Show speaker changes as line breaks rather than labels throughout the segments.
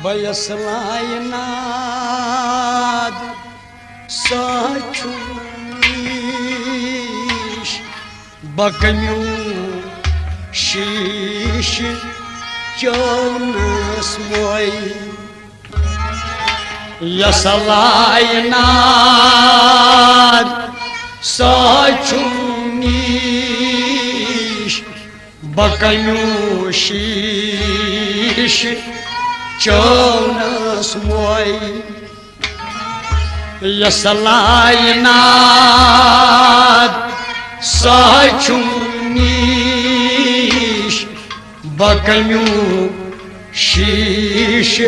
Bayaslayınad saçmış Bakınyu şiş canız moy Yasalayınad saçmış Bakınyu şiş canız moy Yasalayınad saçmış Bakınyu şiş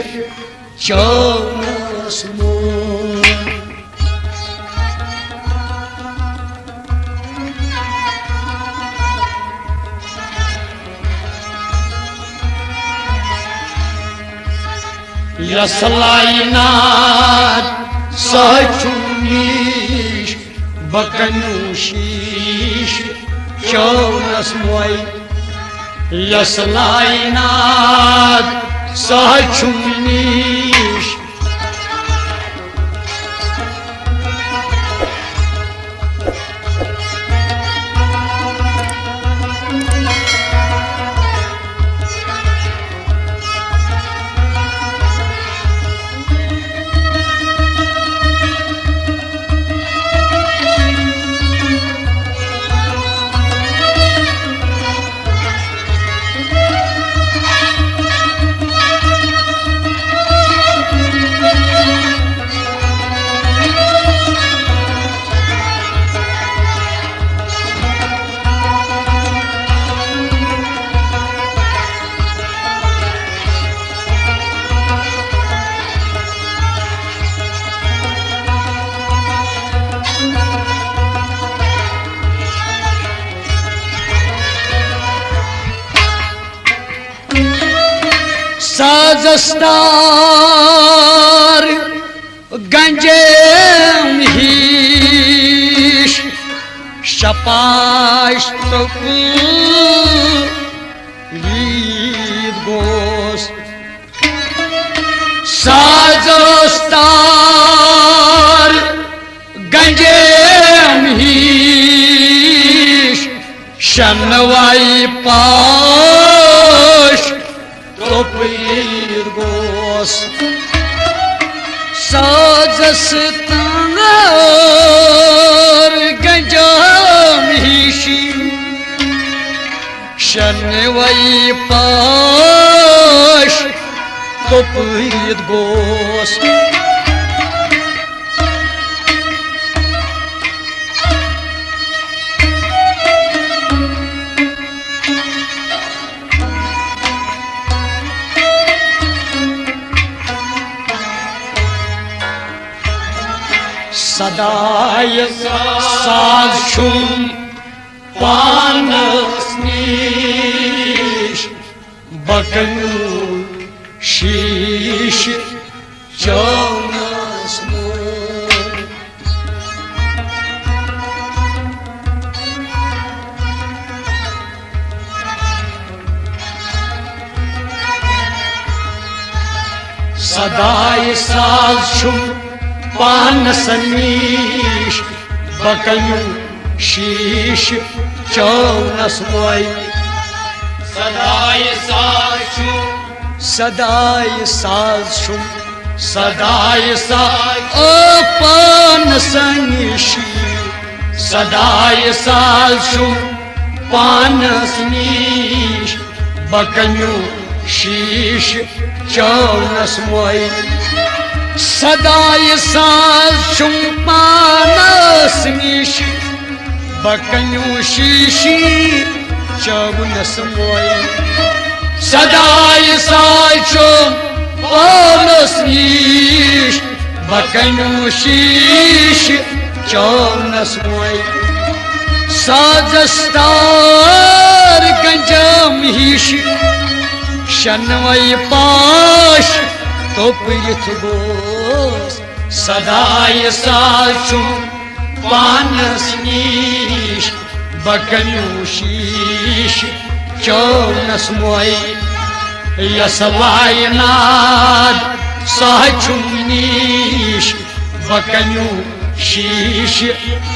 canız moy Yasalayınad saçmış Bakınyu şiş canız moy Yasalayınad saçmış Sazastar ganjem hiş Şapaş topu vidgos Sazastar ganjem hiş Şanvay paş Topirgos Sazastar ganjam hishi Shanvay pash Topirgos Saday sazşum panasniş Bakınyu şiş canız moy Saday sazşum Panasniş Bakınyu şiş canız moy
Saday sazşum
Saday sazşum Saday saz
O
panasniş
Saday sazşum
Panasniş Bakınyu şiş canız moy Saday sazşum panasniş Bakınyu şiş canız moy
Saday sazşum
panasniş Bakınyu şiş canız moy Sazastar ganjam hiş Shanvay paş Topirgos
Saday sazşum panasniş
Bakınyu şiş canız moy
यस वायनाद साचुम नीश बकन्यू शीश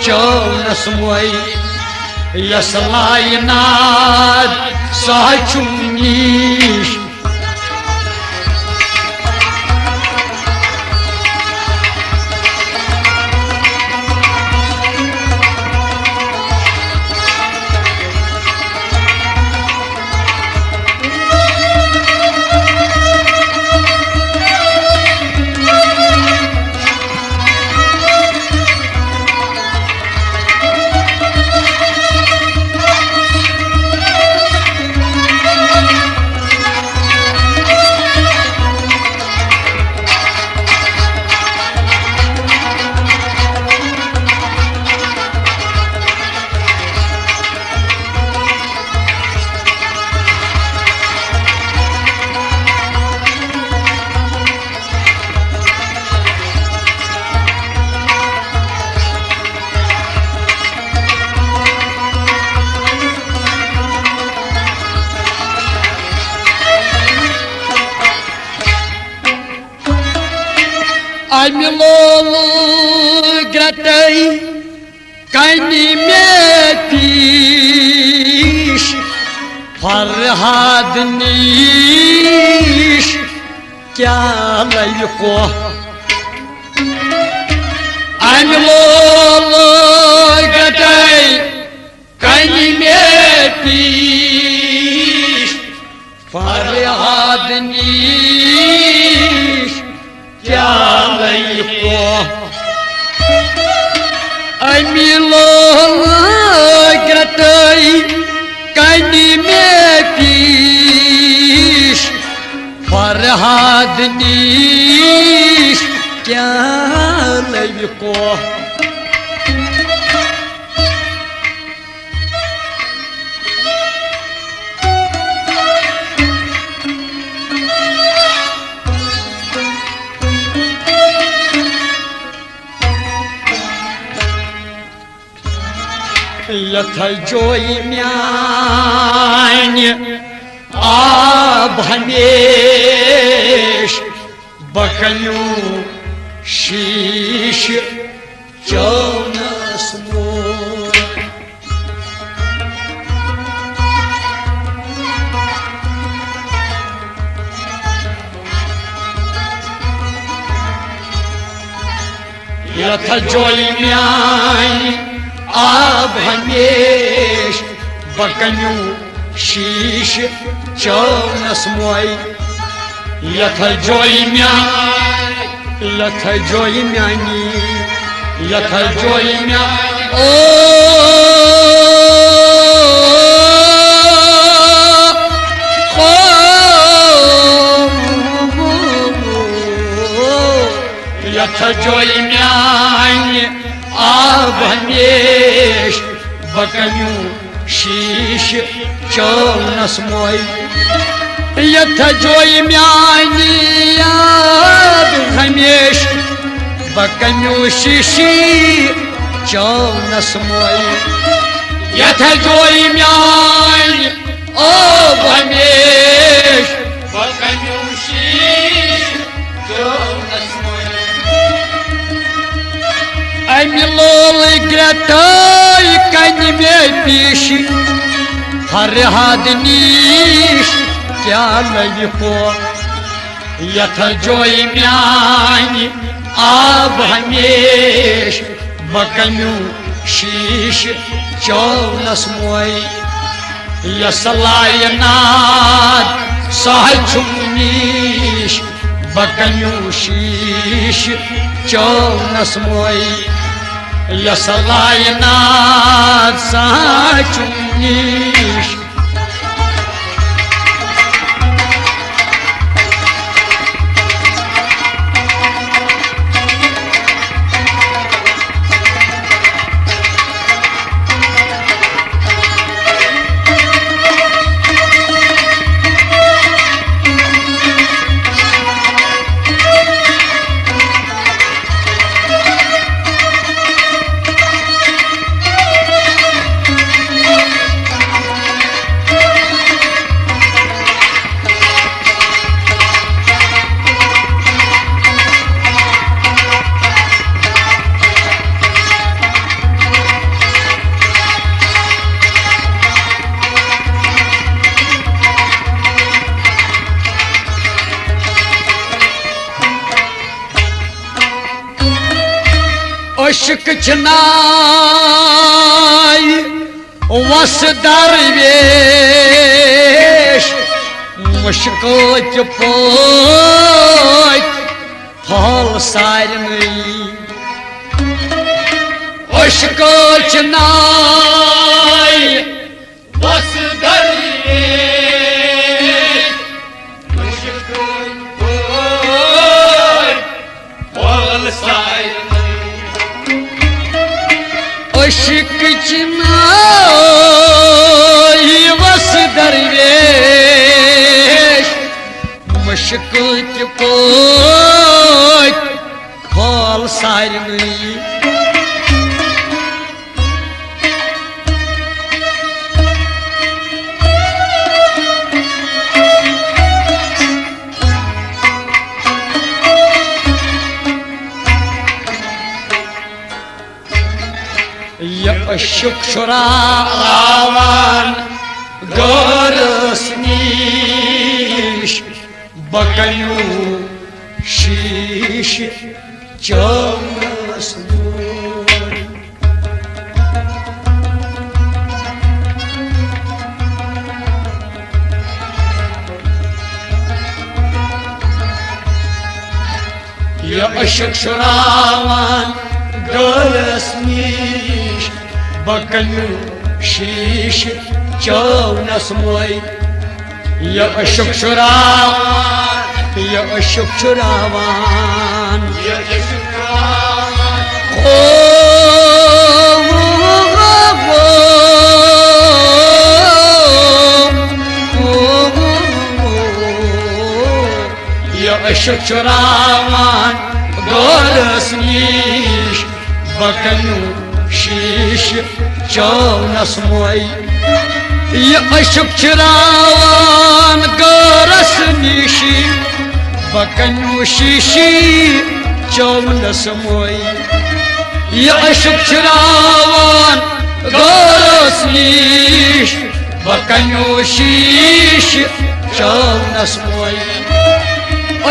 चौनस मोई यस वायनाद साचुम नीश
Amilol gratei kani metiş Farhad niş kya layko Amilol gratei kani metiş Farhad niş kya layko Amilol gratei kani metiş Farhad niş kya layko Yatay joy myan ab hamish bakanyu shish Jonas mo Yatay joy myan ab hamish bakanyu shish Jonas moy Yatay joy myani Yatay joy myani Yatay joy myani ab hamish bakanyu shish Jonas moy Yatay joy myani ab hamish bakanyu shish Jonas moy Yatay joy myani ab hamish bakanyu shish Jonas moy Amilol gratei kani metiş Farhad niş kya layko Yatay joy myani ab hamish bakanyu shish Jonas moy Yasalayinad sahchum niş bakanyu shish Jonas moy Yasalayinad sahchum niş Ashok चनाय वस दरवेश मुश्किल पोत फल सारनई अशक चनाय वस दरवेश मुश्किल पोत फल सारनई अशक चनाय वस दरवेश मुश्किल पोत फल सारनई शुक्रावन गरस नीश बकयू शीश चौरस शुक्रावन गरस नीश बकयू शीश चौनस मोई शुक्रावन ओ शुक्रावन गरस नीश बकयू शीश चौनस मोई शुक्रावन गरस नीशी बकयू शीशी चौनस मोई शुक्रावन गरस नीश बकयू शीश चौनस मोई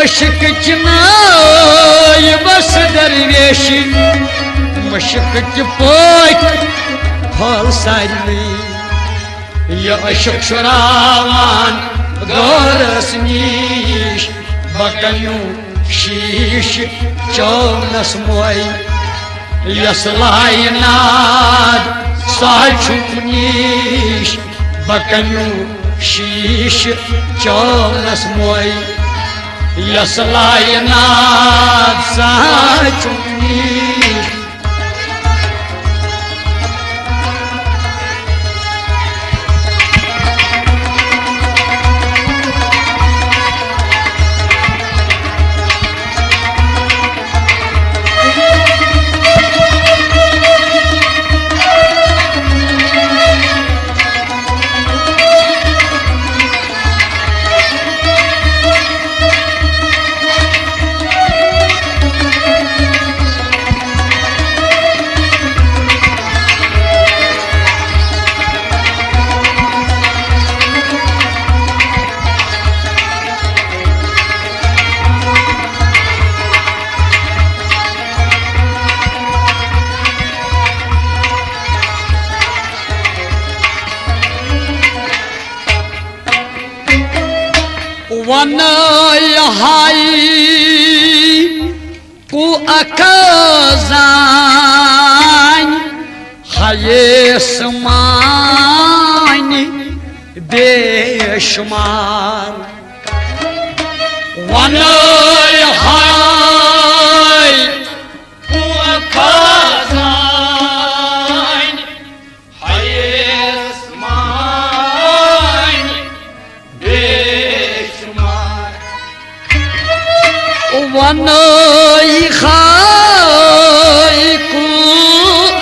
अशक चनाय बस दरवेशी मुश्क पोत फल सारनई शुक्रावन गरस नीश बकयू शीश चौनस मोई यस लायनाद साचुनीश बकयू शीश चौनस मोई यस लायनाद साचुनीश वन हाई कु अखजान हाये समान बेशुमार वन हाई कु अखजान हाये समान वन खाई को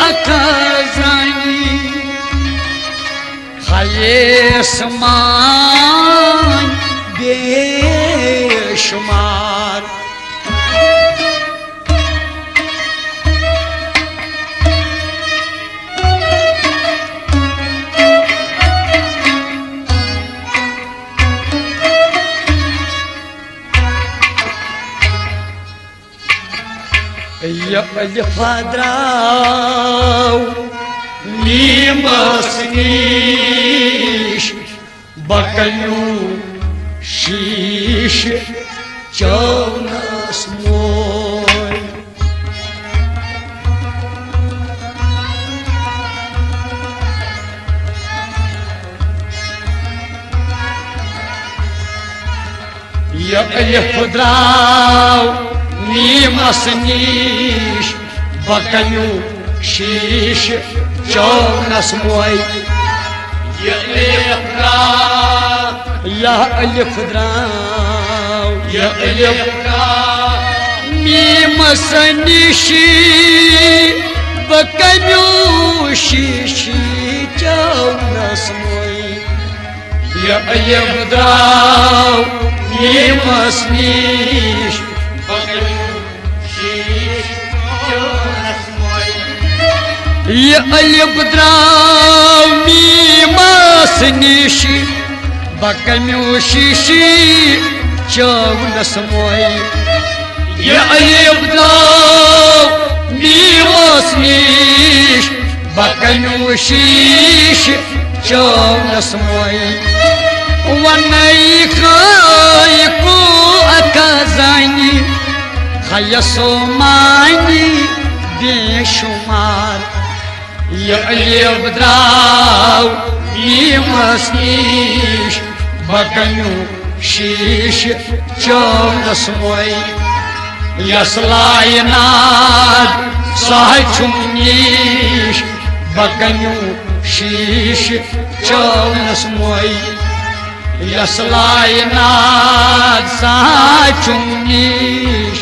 अखजानी हाये समान बेशुमार
يا ألف دراو ميمس نيش بكنيو شيش جونس موي يا ألف دراو ميمس نيش بكنيو شيش جونس موي
يا ألف دراو
يا ألف دراو
يا ألف دراو
ميمس نيشي بكنيو شيشي جونس موي يا ألف دراو ميمس نيش
بكنيو شيش جونس موي
يا ألف دراو ميمس نيشي بكنيو شيشي جونس موي يا ألف دراو ميمس نيش بكنيو شيشي جونس موي ونيكو أكازاني خيصو ماني بشمار يا ألف دراو ميمس نيش بكنيو شيش جونس موي يا سلايناد صاحب نيش بكنيو شيش جونس موي يا سلايناد صاحب نيش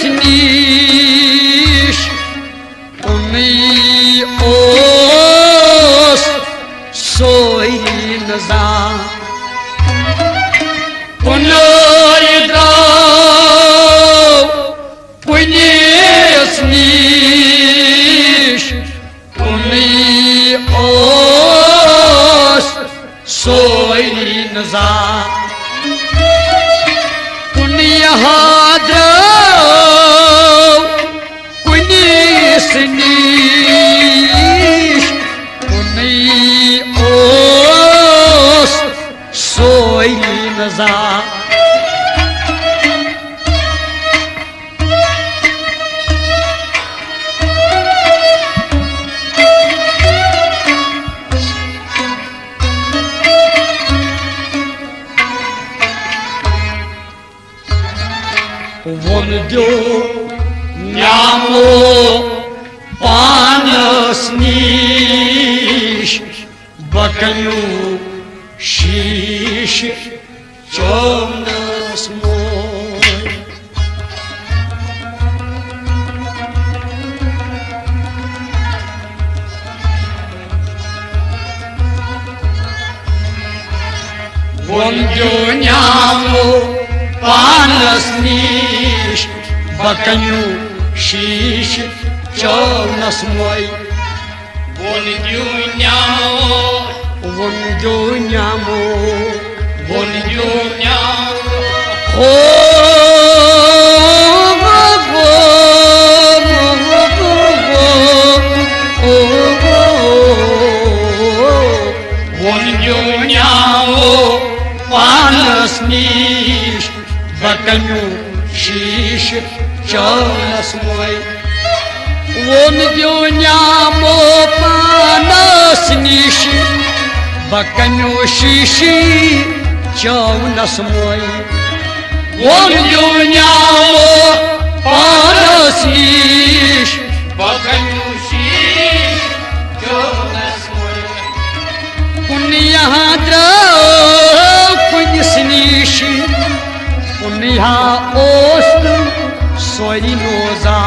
نيش أمي أوس سوي نزا وناي دراو ونيس نيش أمي أوس سوي نزا هادرو ونيسنيش وني اوس سوي نزا Vondu nyamo panas nish bakanu shish chomnas moy Vondu nyamo panas nish bakanu shish chomnas moy
Vondu nyamo
panas nish चौनस मोय वोन दियो न्यामो पानस निश बकन्यो शीशी चौनस मोय वोन दियो न्यामो पानस निश
बकन्यो शीश चौनस मोय
कुन यहाँ द्राव कुनिस निश कुन यहाँ ओस्त सोरी नोजा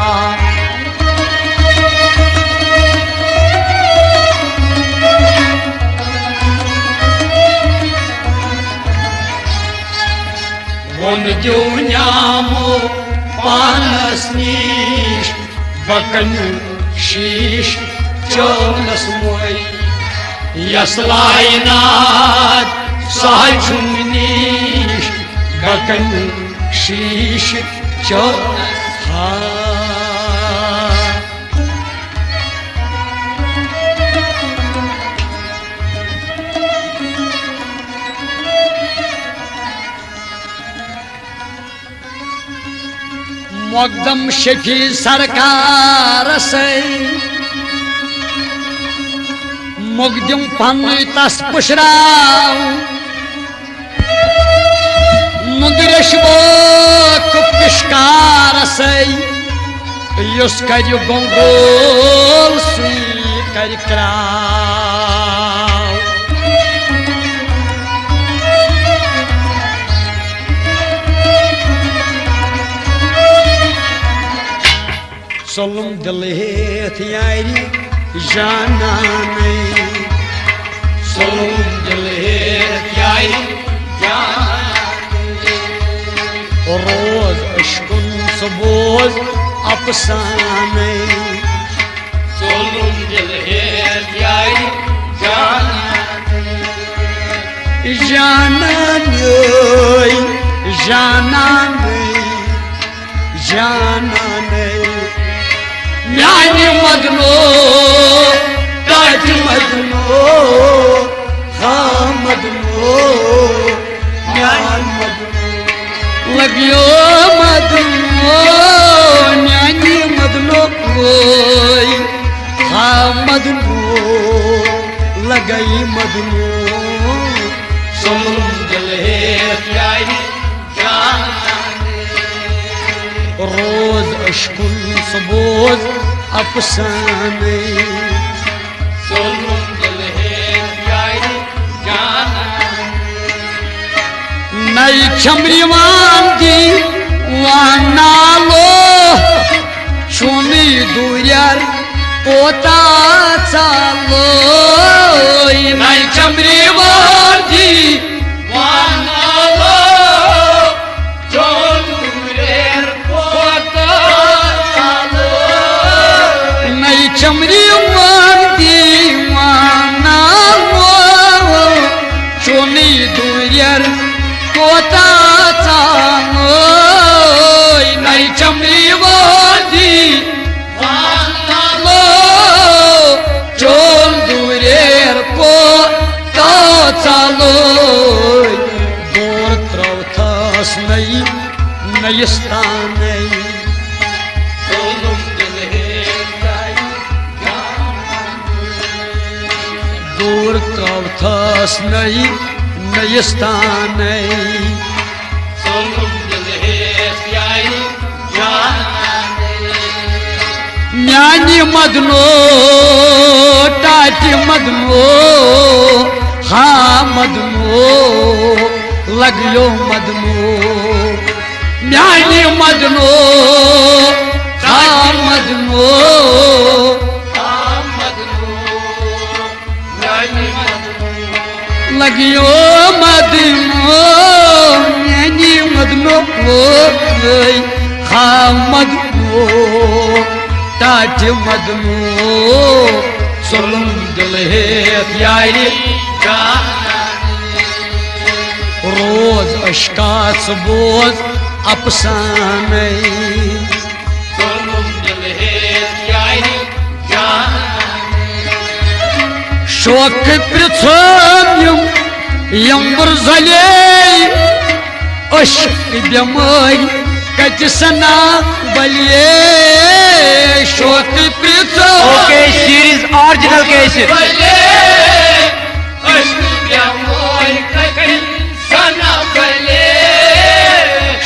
वोन दियो न्यामो पानस निश बकन्यो शीश चौनस मोय यसलायनाथ सहजुम निश बकन्यो शीश चौनस मुकदम शफी सरकार से मुकदम पन तस पुशराव मुदरश पिशकार से युस कर गोल सुई कर क्राव सोलम दिल हेथ यारी जाना नहीं
सोलम दिल हेथ यारी जाना
रोज अशकुन सबोज अफसाने
सोलम दिल हेथ यारी जाना
जाना नहीं जाना नहीं जाना नहीं म्यानी मदनो ताज मदनो हाँ मदनो म्यानी मदनो लगियो मदनो म्यानी मदनो कोई हाँ मदनो लगई मदनो
सोलम दिल हेथ यारी जाना
रोज अशकुन सबोज अफसाने
सोलम दिल हेथ यारी जाना
नई छमरी वांदी वानालो छुनी दूरियर पोता चालो नई छमरी वांदी
वानालो चोलुरेर पोता चालो
नई छमरी वांदी वानालो छुनी दूरियर पोता चालो नई छमरी वांदी वानालो चोल दूरियर पोता चालो दूर त्रौथस नई नयस्तान नई
सोलम दिल हेथ यारी जाना
दूर त्रौथस नई नयस्तान नई
सोलम दिल हेथ यारी जाना
म्यानी मदनो टाटी मदनो हाँ मदनो लगियो मदनो म्यानी मदनो हाँ मदनो लगियो मदनो म्यानी मदनो हाँ मदनो टाटी मदनो सोलम दिल हेथ यारी रोज अशकात बोझ अफसाने शोक पृथ्वी यम्बर जले अश्क बेमारी कत सना बलिए शोक पृथ्वी
ओके सीरीज ओरिजिनल कैसेट
बले अश्क मोर कहीं सना बले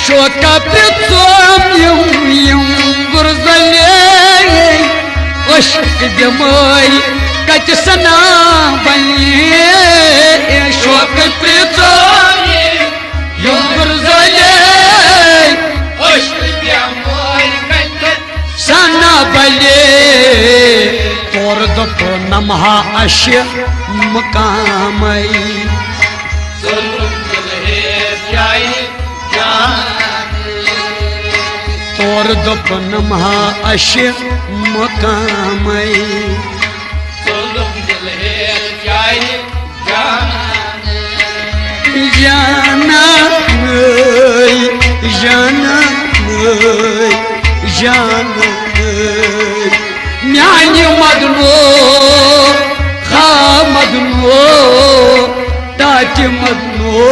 शोक पृथ्वी गुरजले अश्क बेमारी कत सना बलिए शोक पृथ्वी गुरजले सना बले तोर दप नमहा अश मकामई तोर दप नमहा अश मकामई जाना जाना जाना म्यानी मदनो खा मदनो ताटी मदनो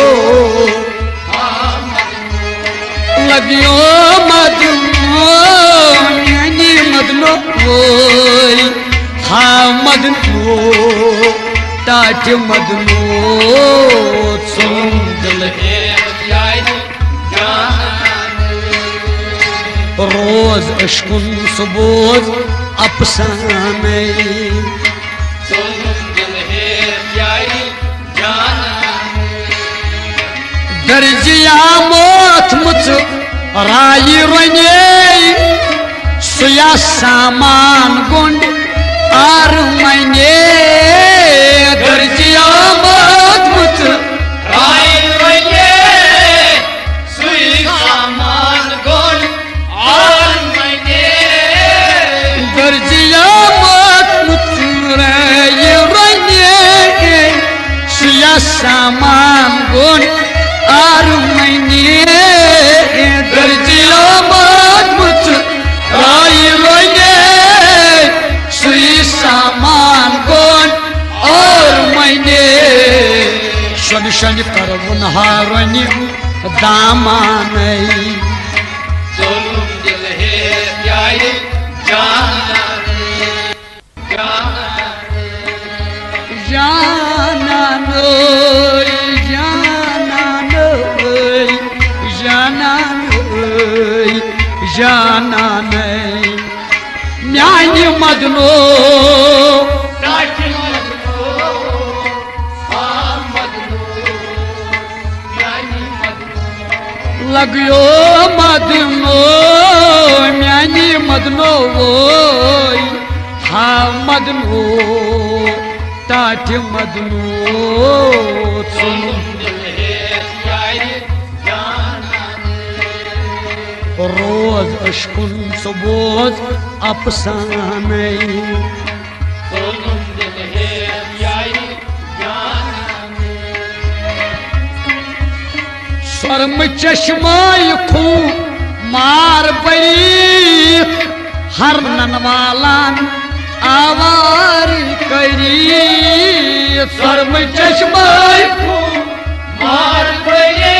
लगियो मदनो म्यानी मदनो खा मदनो ताटी मदनो सुंदल रोज अशकुन सबोज अफसाने दर्जिया मोथ मुच राय रने सुया सामान गुंड आर मने दर्जिया मोथ मुच
राय रने सुया सामान गुंड आर मने
दर्जिया मोथ मुच राय रने सुया सामान गुंड आर मने दर्जिया मोथ मुच राय रने सुई सामान गुंड और मने शन शन करवन हारनी दामानई
सोलुम दिल है प्यारे जाना
जाना नोई जाना नोई जाना नोई जाना नई म्यानी मदनो
टाटी मदनो मदनो यानी मदनो
लगियो मदनो म्यानी मदनो वोई हा मदनो ताटी मदनो
सोलुम दिल है प्यारे जाना
रोज अशकुन सबोज अफसाने
सोलुम दिल है प्यारे जाना
शर्म चश्माय खू मार बरी हर ननवालान आवार करी शर्म चश्माय खू
मार गए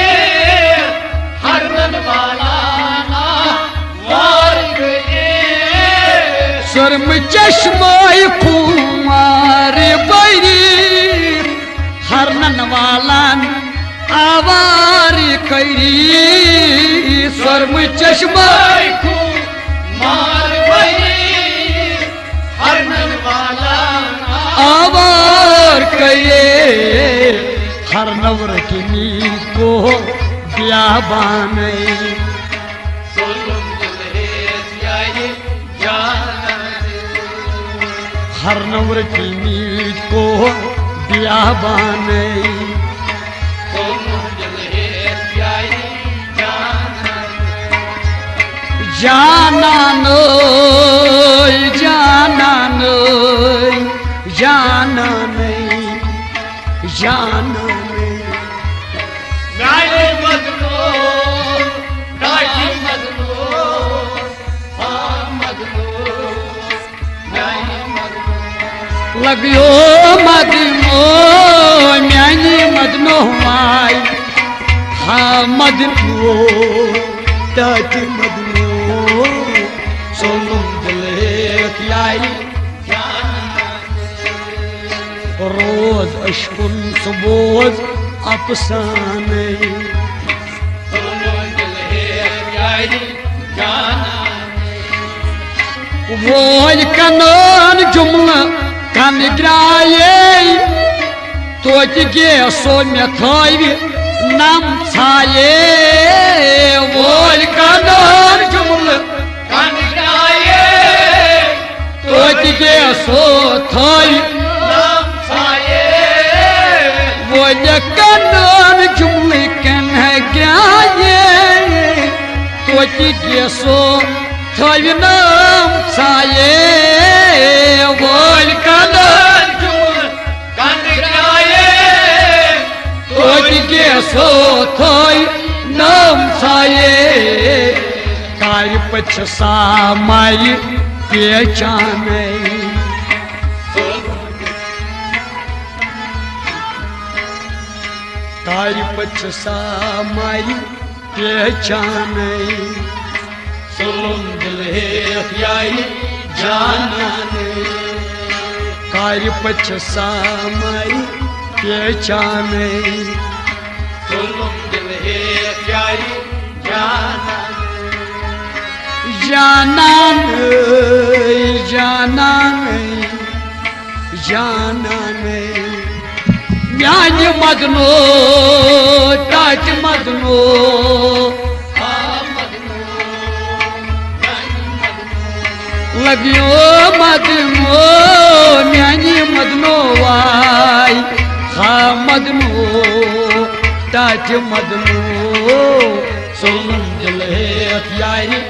हर मन वाला मार गए
शर्म चश्माय खू मार बरी हर ननवालान आवार करी शर्म चश्माय
को मार गए हर मन वाला
आवार कये हर नवर की नींद को ब्याबाने
सोलुम दिल है प्यारे जाना
हर नवर की नींद को ब्याबाने
सोलुम दिल है प्यारे
जाना नोई जाना नोई जाना नहीं जाना नहीं
नाले मदनो काठी मदनो हाँ मदनो नाले मदनो
लगियो मदनो म्यानी मदनो माई हा मदनो ताटी मदनो रोज अशकुन सुबोज अफसाने वोल कनान जुमला कन ग्राये तोत गे सो मे थावी नम छाये वोल कनान जुमला
कन ग्राये
तोत गे सो थावी
नाम छाये
वोल कनान जुमला कन ग्राये तोत गे सो थावी नम छाये वोल कनान
कन ग्राये
तोत गे सो थावी नम छाये काय पछ सामाई पहचाने काय पछ सामाई पहचाने
सुलम दिल है याई जानाने
काय पछ सामाई पहचाने
सुलम दिल है याई जानाने
जानन जानन जानन म्यान मदनो टाट मदनो लगियो मदनो म्यानी मदनो वाई हा मदनो टाट मदनो
सुलम दिल है याई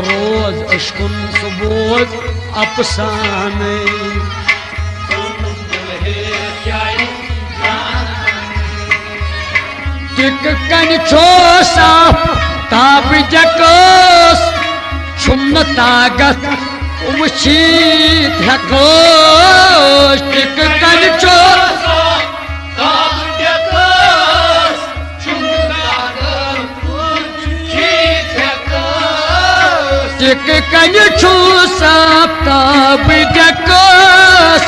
रोज अशकुन सुबोज अफसाने टिक कन छोसा ताब जकस छुम तागत वशीत हकोस टिक कन छोसा टिक कन छोसा ताब जकस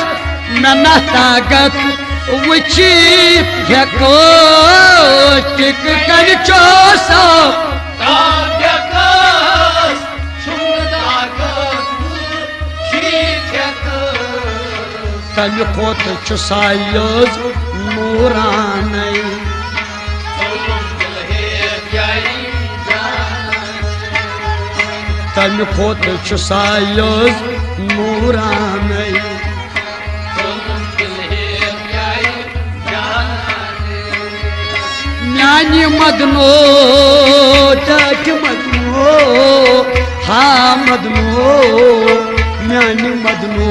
नना तागत वशीत हकोस टिक कन छोसा तम खोत सायज नूराने तम खोत सायज नूराने म्यानी मदनो टाट मदनो हा मदनो म्यानी मदनो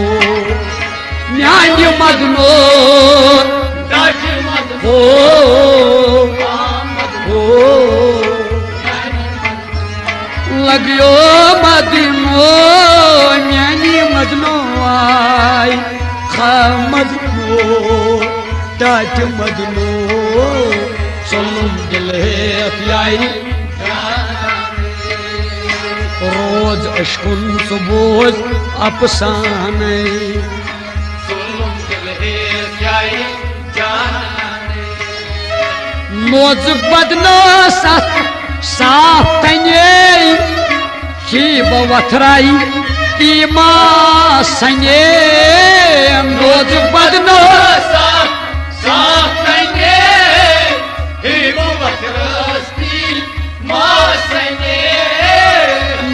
म्यानी मदनो हो हो लगियो मदनो म्यानी मदनो आई खा मदनो टाट मदनो सुलम दिल है याई रोज अशकुन सुबोज अफसाने मोज बदनो साफ तने की बवथराई तीमा सने मोज बदनो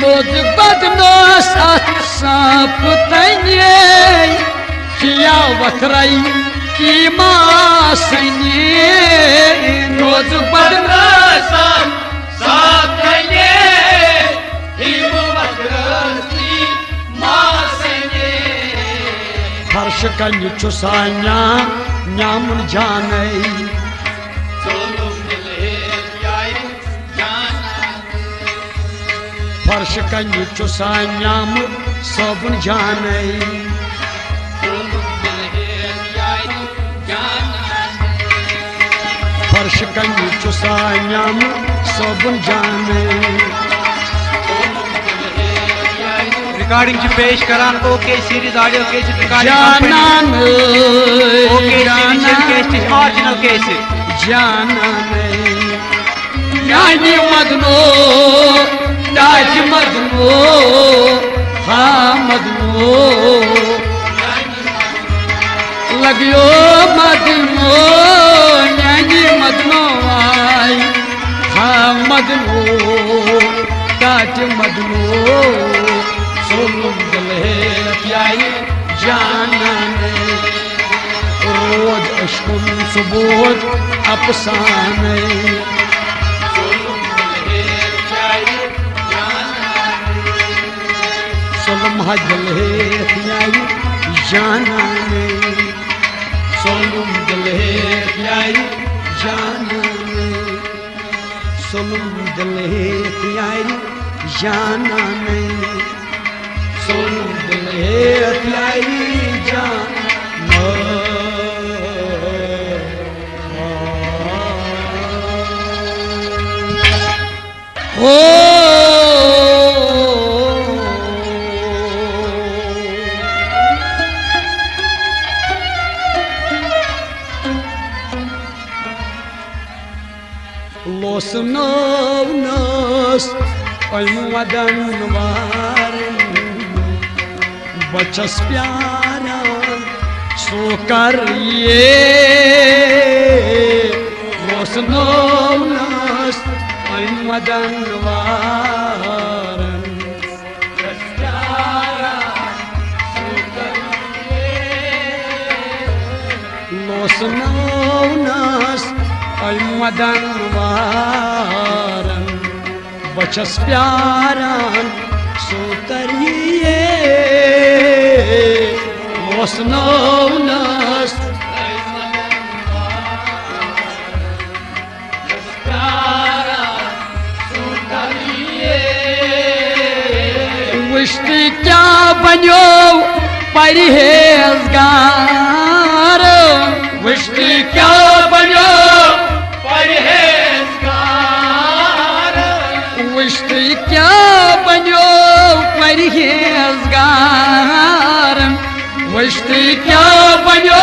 मोज बदनो साफ तने किया वथराई की मासने रोज बदना फर्श कन चुसान्या न्यामुन जाने फर्श कन चुसान्याम सबन जाने फर्श कन चुसान्याम सबन जाने
रिकॉर्डिंग ची पेश करान okay series audio cassette recording
जानान
okay series cassette original cassette
जानान यानी मदनो ताज मदनो हा मदनो लगियो मदनो यानी मदनो आई हा मदनो ताज मदनो
सोलुम दिल है प्यारी जानन
रोज अशकुन सुबोध अफसाने सोलम दिल है प्यारी जानन
सोलुम दिल है प्यारी जानन
सोलम दिल है प्यारी जानन
सोलुम दिल है प्यारी
हो लोसनौनस मदन वारन बचस प्यारा सो कर ये लोसनौनस मदन वारन लोसनौनस मदन वारन बचस प्यारन सो करिए लोसनौनस विश्ती क्या बनो परहेजगार विश्ती क्या बनो विश्ती क्या बनो परहेजगार विश्ती क्या बनो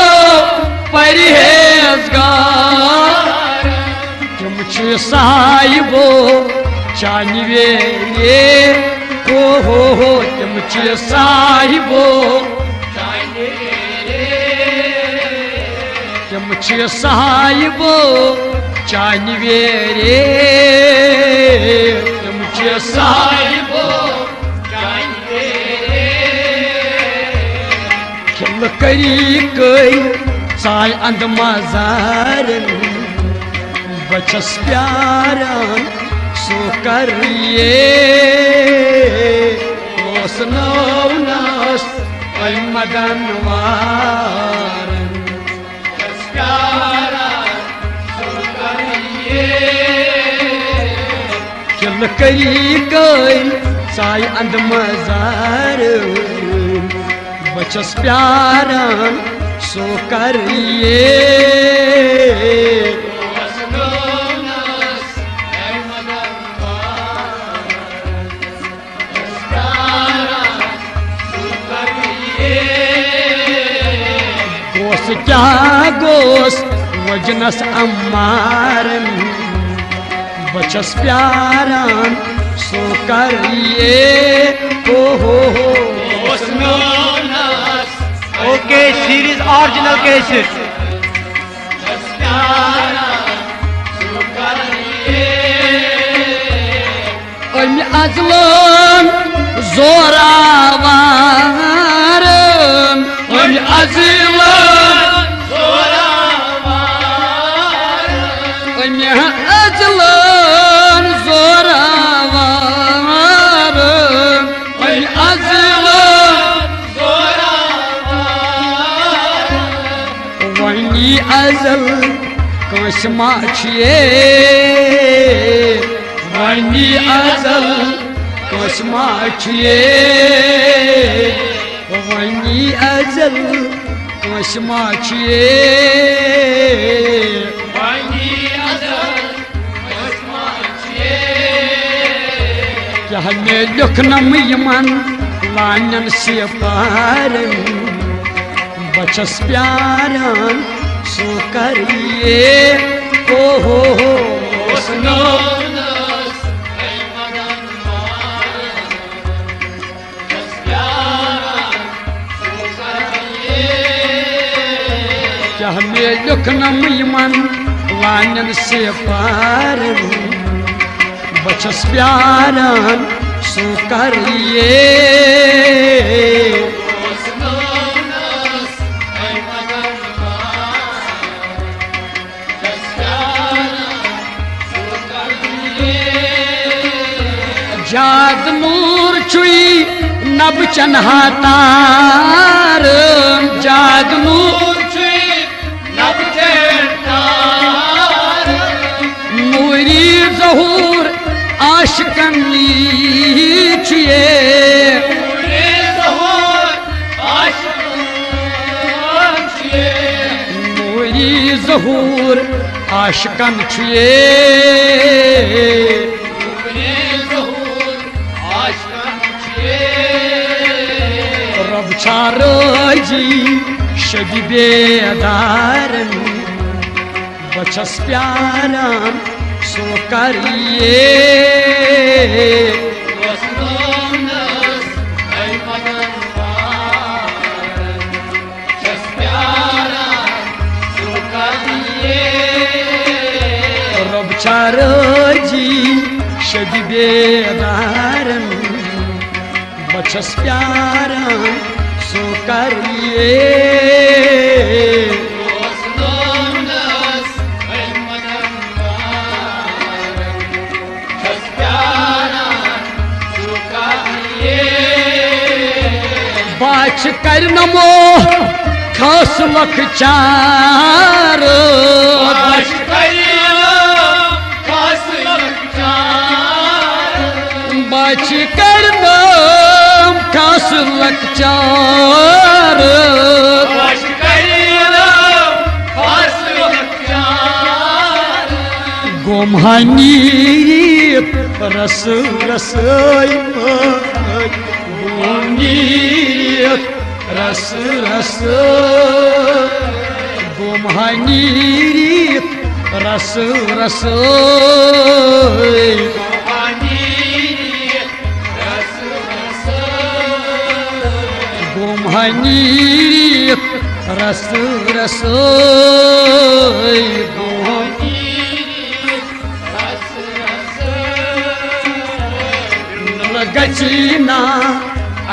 परहेजगार तुम साहिबो चानवेरे हो तुम साहिबो तुम साहिबो चानवेरे तुम साहिबो खिल करी कई साय अंद मजारन बचस प्यारन सो करिए लोसनौनस मदन वारन खिल करी गई साय अंद मजार बचस प्यारन सो करिए क्या गोस वजनस अम्मारन बचस प्यारन सो करिए हो
ओके सीरीज ओरिजिनल कैसेट
अजलन जोरावारन अजलन अजलन जोरावारन अजलन वनी अजल कसमा छिए वनी अजल कसमा छिए वनी अजल कसमा छिए क्या में लिखनम यमन लानन से पारन बचस प्यारन सो करिए ओ हो क्या हमें लिखना मन लानन से पारन बचस प्यारन सो करिए जाद मूर छुई नब चन्हातार जाद मूर छुई नब चन्हातार मूरी जहूर आशिकन लीचिए मूरी जहूर आशिकन छिए मूरी जहूर आशिकन छिए रब छारोजी शबी बेदारन बचस प्यारन सो करिए रब छारोजी शबी बेदारन बचस प्यारन सो करिए बाच कर नमो खास लखचार बाच कर खास लखचार बाच कर खास लखचार बाच कर खास लखचार गोमहानी रस रसोई गोमनीत रस रस गोमहानीत रस रस गोमहानीत रस रस गचीना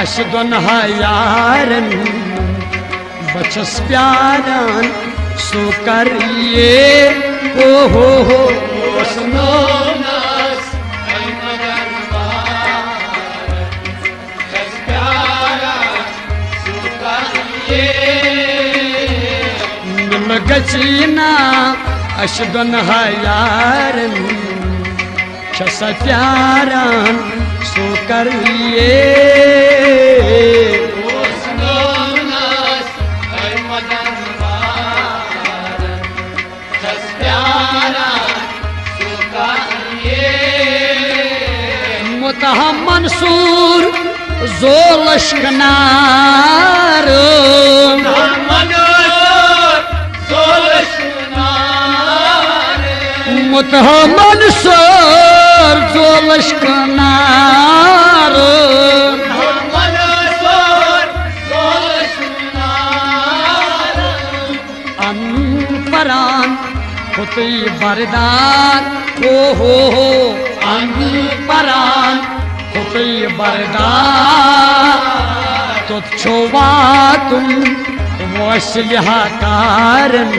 अशदन यारन बचस प्यारन सो करिए ओ हो गचीना अशदन यारन छस प्यारन सो करिए मुतह मंसूर जो लश्कनार मुतह मंसूर जो लश्कनार अनपरान खुती बरदार ओ हो अनपरान खुती बरदार तो छोवा तुम वसलिहा कारन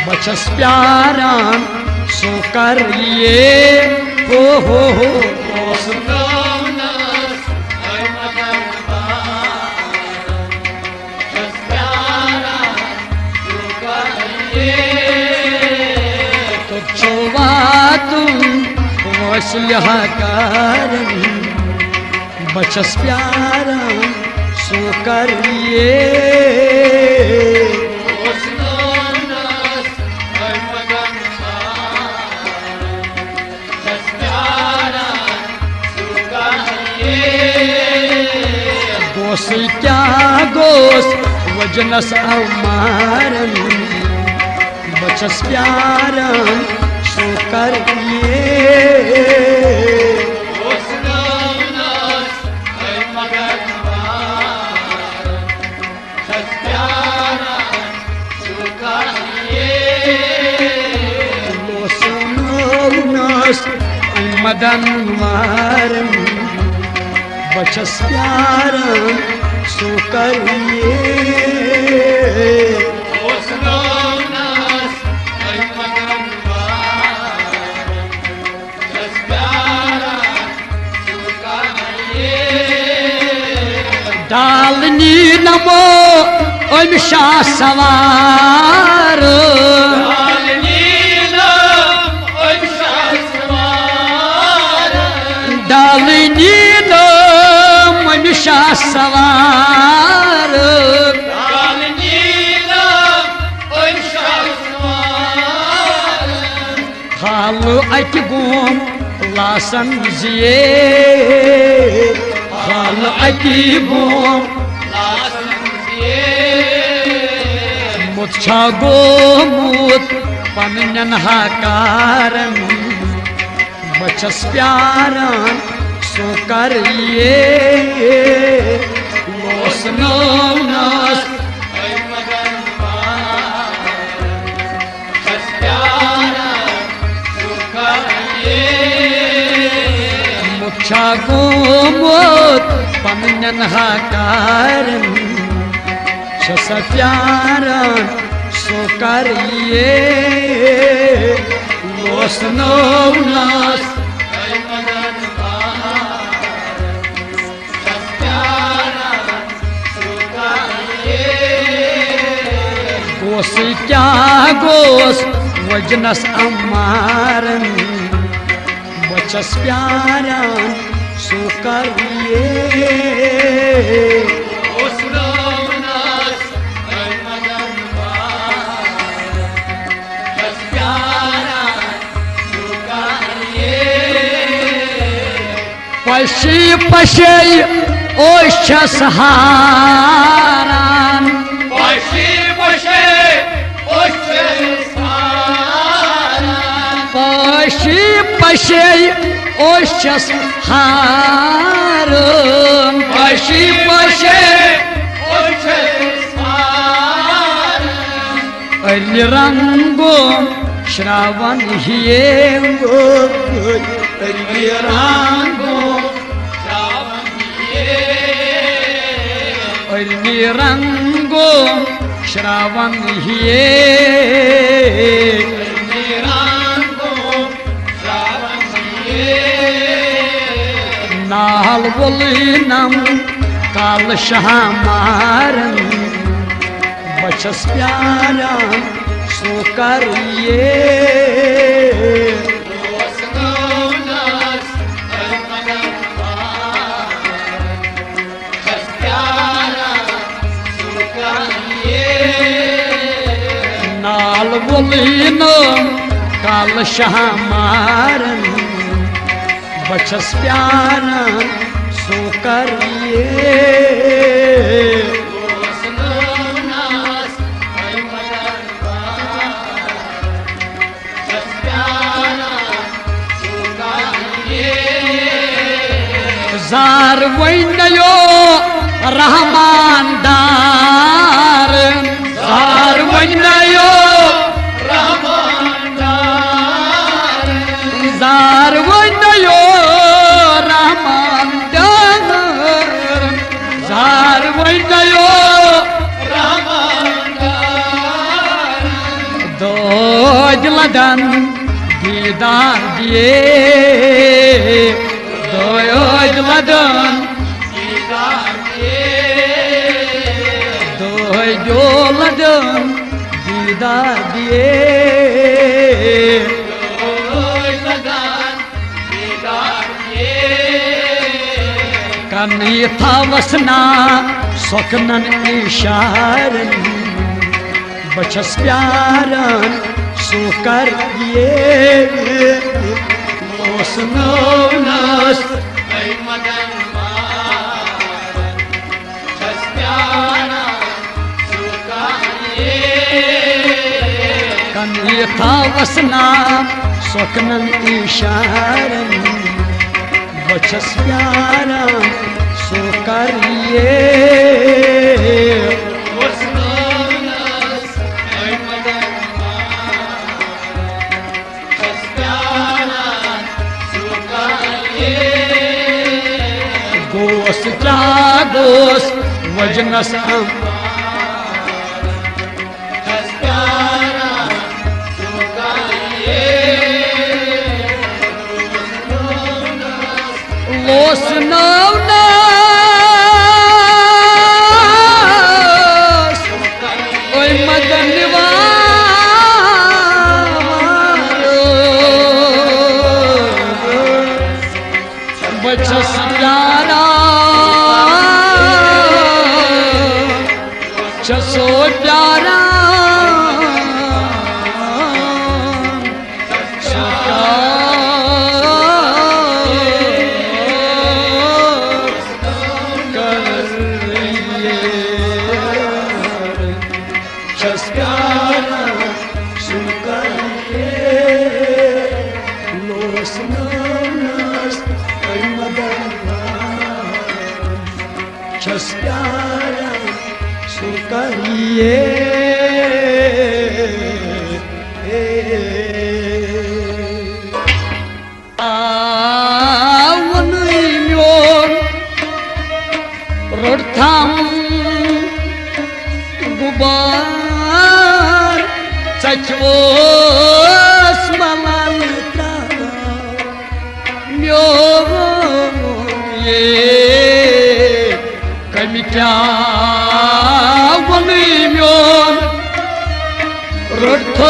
बचस प्यारन सो करिए ओ हो तो छोवा तुम वसलिहा कारन बचस प्यारन सो करिए मोसी क्या गोस वजनस अमारन बचस प्यारन सो कर मदन मारन बचस प्यारन सो करिए डालनी नमो अमिशा सवार डालनी मनुष्य सवार हालो अक गोम लासन जिए हालो अक गोम मुच्छा गोमुत पमनन हाकारन बचस प्यारन सो करिए लोस नौनस मुच्छा गोमुत पमनन हाकारन छस प्यारन सो करिए लोस नौनस गोस क्या गोस वजनस अमारन बचस प्यारन सो करिए पशी पशे ओशस हारान
पशी पशे ओशस हारान
पशी पशे ओशस हारान
पशी पशे ओशस हारान
अली रंगो श्रावण हिए
अली रंगो
रंगो श्रावण हिए नाल बोलिनम काल शहमारन बचस प्यारन सो करिए नाल बोलिनो काल शहमारन बचस प्यारन सो करिए जार वैनयो रहमान दार जार वैनयो जार वैनयो रहमान दार जार वैनयो दो लदन दीदार दिए दोज लदन दोजो लदन दीदार दिए कन्नी था वसना सोकनन इशारन बचस प्यारन सो करिए Zan yatavasna soknan isharan Bachas pyara so kariye
Osmanas ay madama Kaspyana sukariye
Gos jagos vajnas am
Kaspyana sukariye
Los naunas Oy madanva Bachas pyara Chaso pyara Rodham gubar Chachvos malalta Myo ye Kamikya vani myon Rodham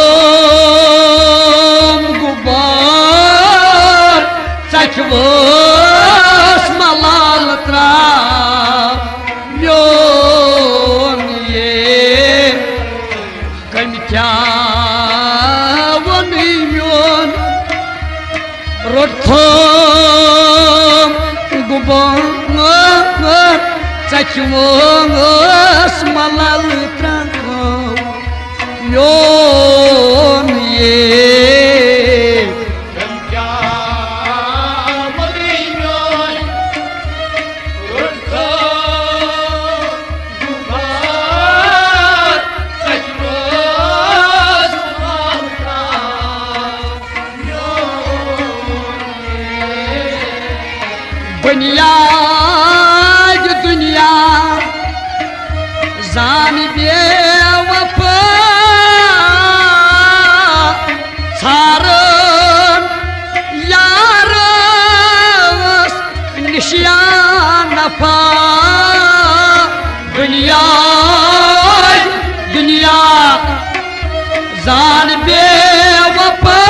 gubar Chachvos malalta Rodham gubar Chachvos malaltra yon ye Dunya zan bewafa Sarın yarız nişyanafa Dünya zan bewafa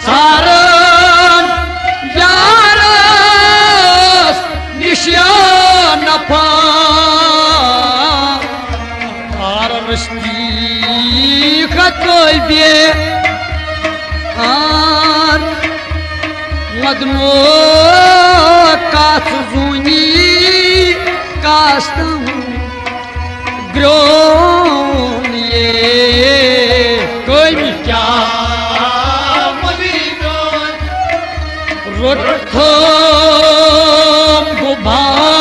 Sarın yarız nişyanafa Arrıştı kalbi ar ladno katzuni kastam gronye kalbi kya Rodham gubar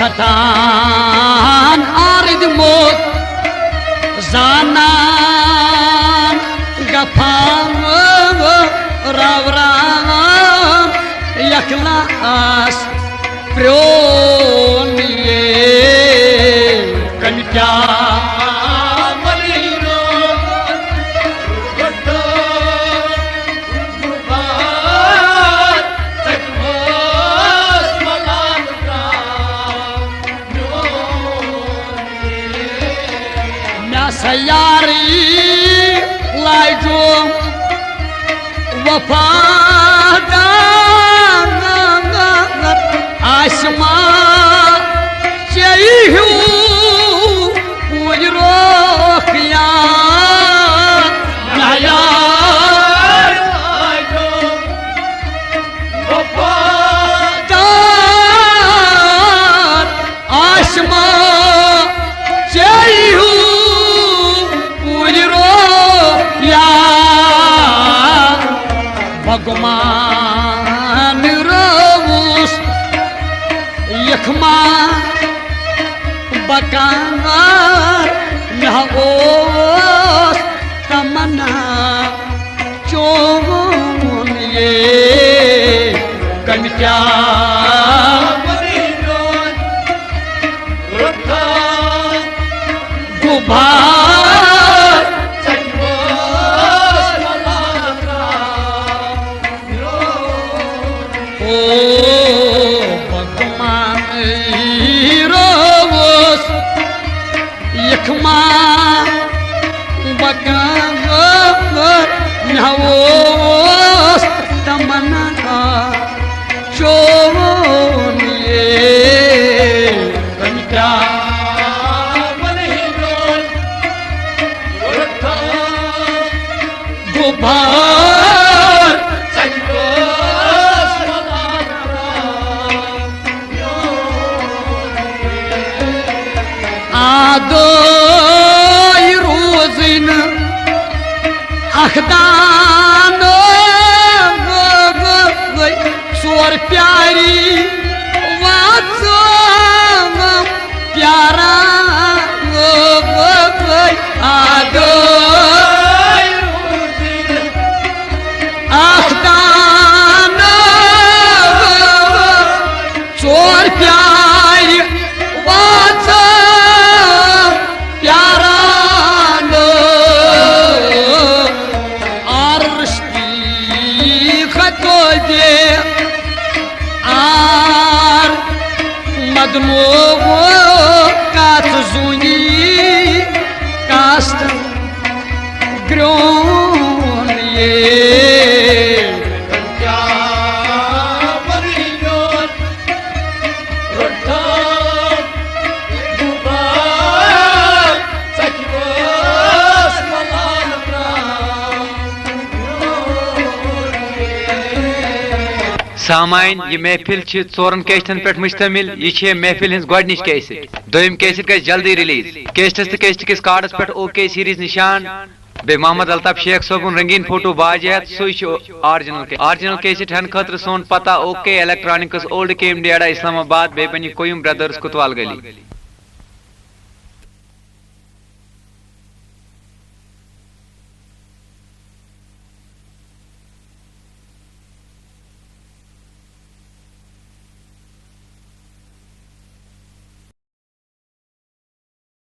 Satan arid mot zanan gapam ravram yaklas proniye kamikya Sayari lajum wafadan asma jayihu wajrokhya प्यार यहाँ ओस तमन्ना चोन ये कम प्यार गुबार ओ भगवान रोस यखमा बकर नवोस तमन्ना चोन ये कनिका गुबार आदो रोजिन अखदान सोर प्यारी वाच प्यारा आदो अखदान चोर प्यारी वाच प्यारा आरष्टी खतो दे आर मदनो कात जुनी कास्त ग्रोन ये
सामाइन ये महफिल चोरन कैसेटन पे मुश्तमिल यह महफिल हज गॉडनिश कैसेट दोम कैसेट गई जल्दी रिलीज कैसेटस तो कैसेट किस कार्डस पे ओके सीरीज निशान बे मोहम्मद अल्ताफ शेख सोबन रंगीन फोटो बाजियत सुई ऑरिजिनल कैसेट हन खतर सोन पता ओके इलेक्ट्रॉनिक्स ओल्ड केम डेड़ा इस्लामाबाद बे बनी कोयुम ब्रदर्स कुतवाल गली।